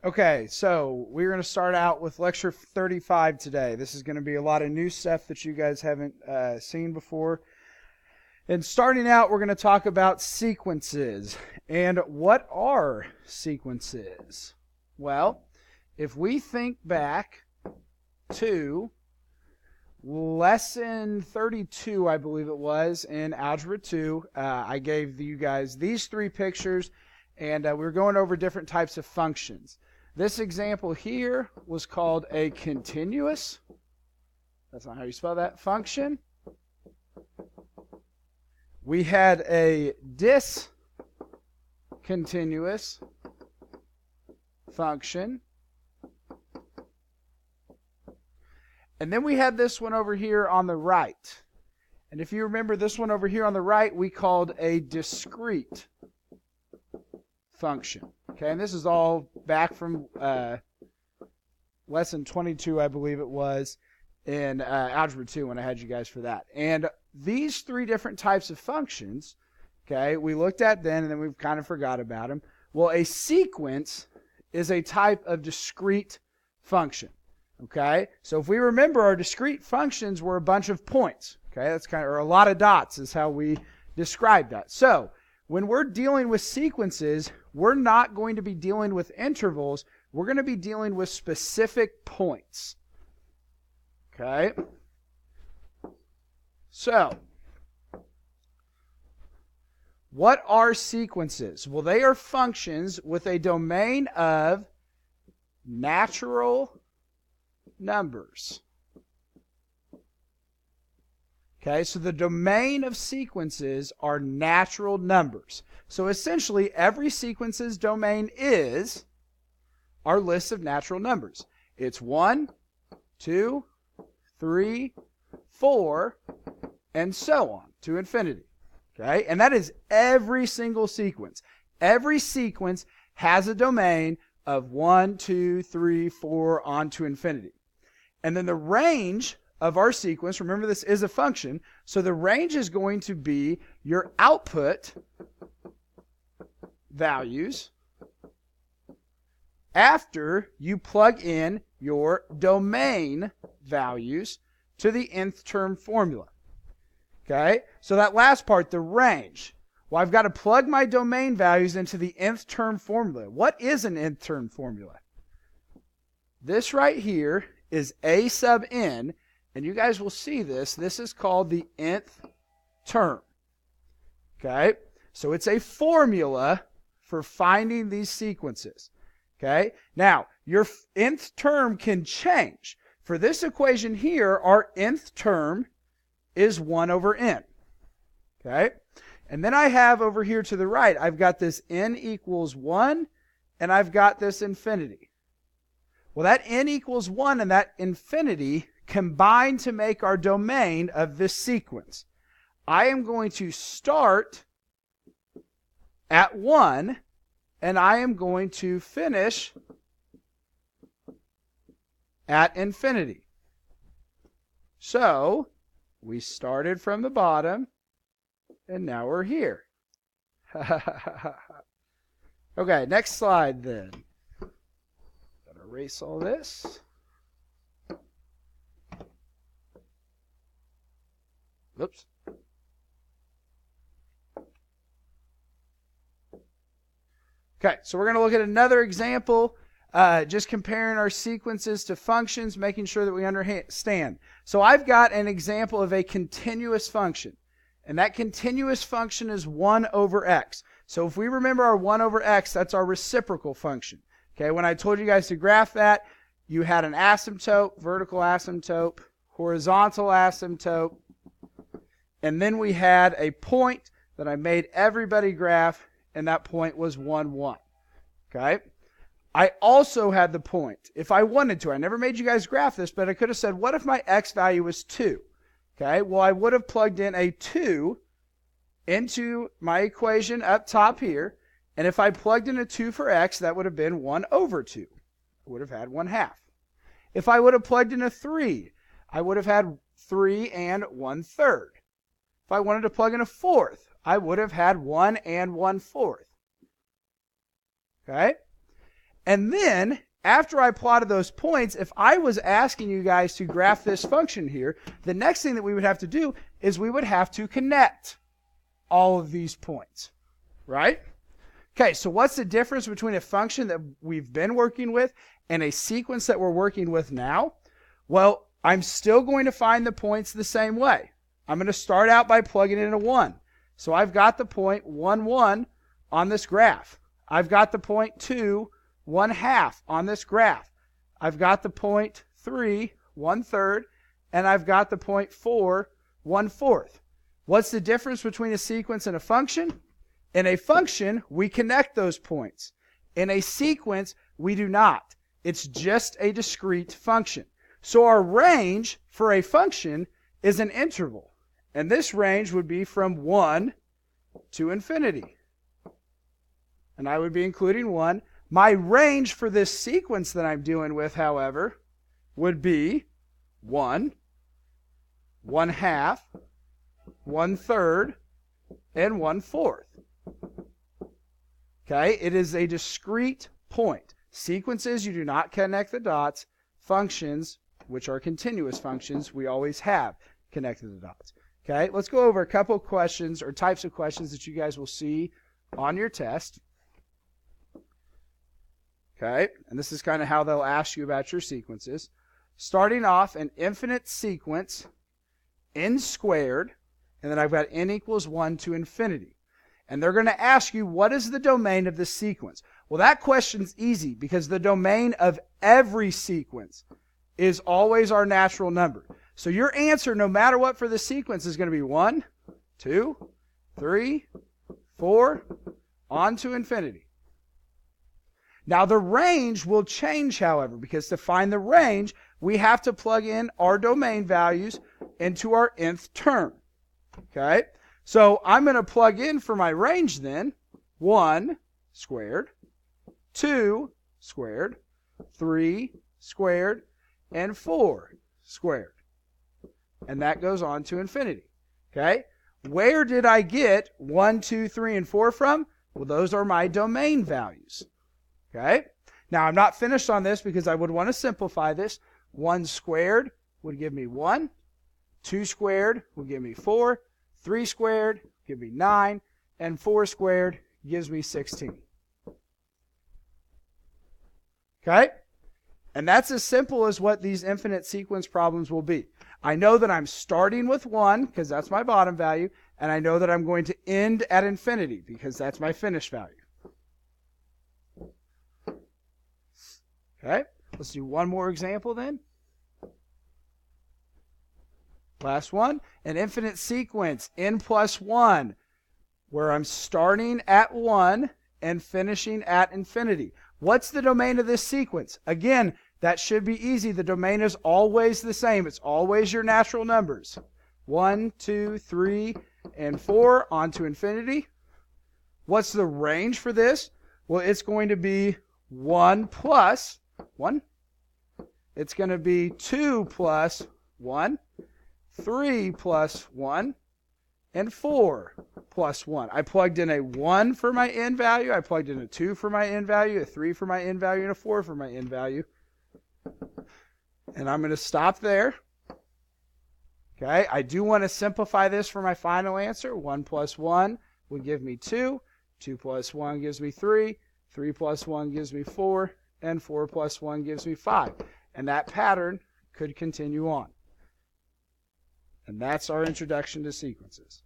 Okay, so we're going to start out with lecture 35 today. This is going to be a lot of new stuff that you guys haven't seen before. And starting out, we're going to talk about sequences. And what are sequences? Well, if we think back to lesson 32, I believe it was, in Algebra 2, I gave you guys these three pictures, and we were going over different types of functions. This example here was called a continuous. That's not how you spell that. Function. We had a discontinuous function. And then we had this one over here on the right. And if you remember this one over here on the right, we called a discrete function. Okay, and this is all back from lesson 22, I believe it was, in Algebra 2 when I had you guys for that. And these three different types of functions, okay, we looked at then and then we've kind of forgot about them. Well, a sequence is a type of discrete function. Okay, so if we remember, our discrete functions were a bunch of points. Okay, that's kind of, or a lot of dots is how we describe that. So when we're dealing with sequences, we're not going to be dealing with intervals. We're going to be dealing with specific points. Okay? So, what are sequences? Well, they are functions with a domain of natural numbers. Okay, so the domain of sequences are natural numbers. So essentially, every sequence's domain is our list of natural numbers. It's 1, 2, 3, 4, and so on to infinity. Okay, and that is every single sequence. Every sequence has a domain of 1, 2, 3, 4 on to infinity. And then the range of our sequence, remember this is a function, so the range is going to be your output values after you plug in your domain values to the nth term formula. Okay, so that last part, the range. Well, I've got to plug my domain values into the nth term formula. What is an nth term formula? This right here is a sub n, and you guys will see this. This is called the nth term. Okay, so it's a formula for finding these sequences. Okay, now your nth term can change. For this equation here, our nth term is 1 over n. Okay, and then I have over here to the right, I've got this n equals 1, and I've got this infinity. Well, that n equals 1 and that infinity combine to make our domain of this sequence. I am going to start at 1, and I am going to finish at infinity. So, we started from the bottom, and now we're here. Okay, next slide then. Gotta erase all this. Oops. Okay, so we're going to look at another example, just comparing our sequences to functions, making sure that we understand. So I've got an example of a continuous function, and that continuous function is 1 over x. So if we remember our 1 over x, that's our reciprocal function. Okay, when I told you guys to graph that, you had an asymptote, vertical asymptote, horizontal asymptote, and then we had a point that I made everybody graph, and that point was 1, 1. Okay? I also had the point, if I wanted to. I never made you guys graph this, but I could have said, what if my x value was 2? Okay? Well, I would have plugged in a 2 into my equation up top here, and if I plugged in a 2 for x, that would have been 1 over 2. I would have had 1/2. If I would have plugged in a 3, I would have had 3 and 1/3. If I wanted to plug in a 4th, I would have had 1 and 1/4. Okay? And then, after I plotted those points, if I was asking you guys to graph this function here, the next thing that we would have to do is we would have to connect all of these points, right? Okay, so what's the difference between a function that we've been working with and a sequence that we're working with now? Well, I'm still going to find the points the same way. I'm going to start out by plugging in a 1. So I've got the point 1, 1 on this graph. I've got the point 2, 1/2 on this graph. I've got the point 3, 1/3, and I've got the point 4, 1/4. What's the difference between a sequence and a function? In a function, we connect those points. In a sequence, we do not. It's just a discrete function. So our range for a function is an interval. And this range would be from 1 to infinity. And I would be including 1. My range for this sequence that I'm dealing with, however, would be 1, 1/2, 1/3, and 1/4. Okay, it is a discrete point. Sequences, you do not connect the dots. Functions, which are continuous functions, we always have connected the dots. Okay, let's go over a couple questions or types of questions that you guys will see on your test. Okay, and this is kind of how they'll ask you about your sequences. Starting off, an infinite sequence, n squared, and then I've got n equals 1 to infinity. And they're going to ask you, what is the domain of this sequence? Well, that question's easy because the domain of every sequence is always our natural number. So your answer, no matter what for the sequence, is going to be 1, 2, 3, 4, on to infinity. Now the range will change, however, because to find the range, we have to plug in our domain values into our nth term. Okay? So I'm going to plug in for my range then, 1 squared, 2 squared, 3 squared, and 4 squared. And that goes on to infinity. Okay? Where did I get 1, 2, 3, and 4 from? Well, those are my domain values. Okay? Now, I'm not finished on this because I would want to simplify this. 1 squared would give me 1. 2 squared would give me 4. 3 squared give me 9. And 4 squared gives me 16. Okay? And that's as simple as what these infinite sequence problems will be. I know that I'm starting with 1 because that's my bottom value, and I know that I'm going to end at infinity because that's my finish value. Okay, let's do one more example then. Last one, an infinite sequence, n plus 1, where I'm starting at 1 and finishing at infinity. What's the domain of this sequence? Again, that should be easy. The domain is always the same. It's always your natural numbers. 1, 2, 3, and 4 on to infinity. What's the range for this? Well, it's going to be 1 plus 1. It's going to be 2 plus 1, 3 plus 1, and 4 plus 1. I plugged in a 1 for my n value. I plugged in a 2 for my n value, a 3 for my n value, and a 4 for my n value. And I'm going to stop there. Okay, I do want to simplify this for my final answer. 1 plus 1 would give me 2. 2 plus 1 gives me 3. 3 plus 1 gives me 4. And 4 plus 1 gives me 5. And that pattern could continue on. And that's our introduction to sequences.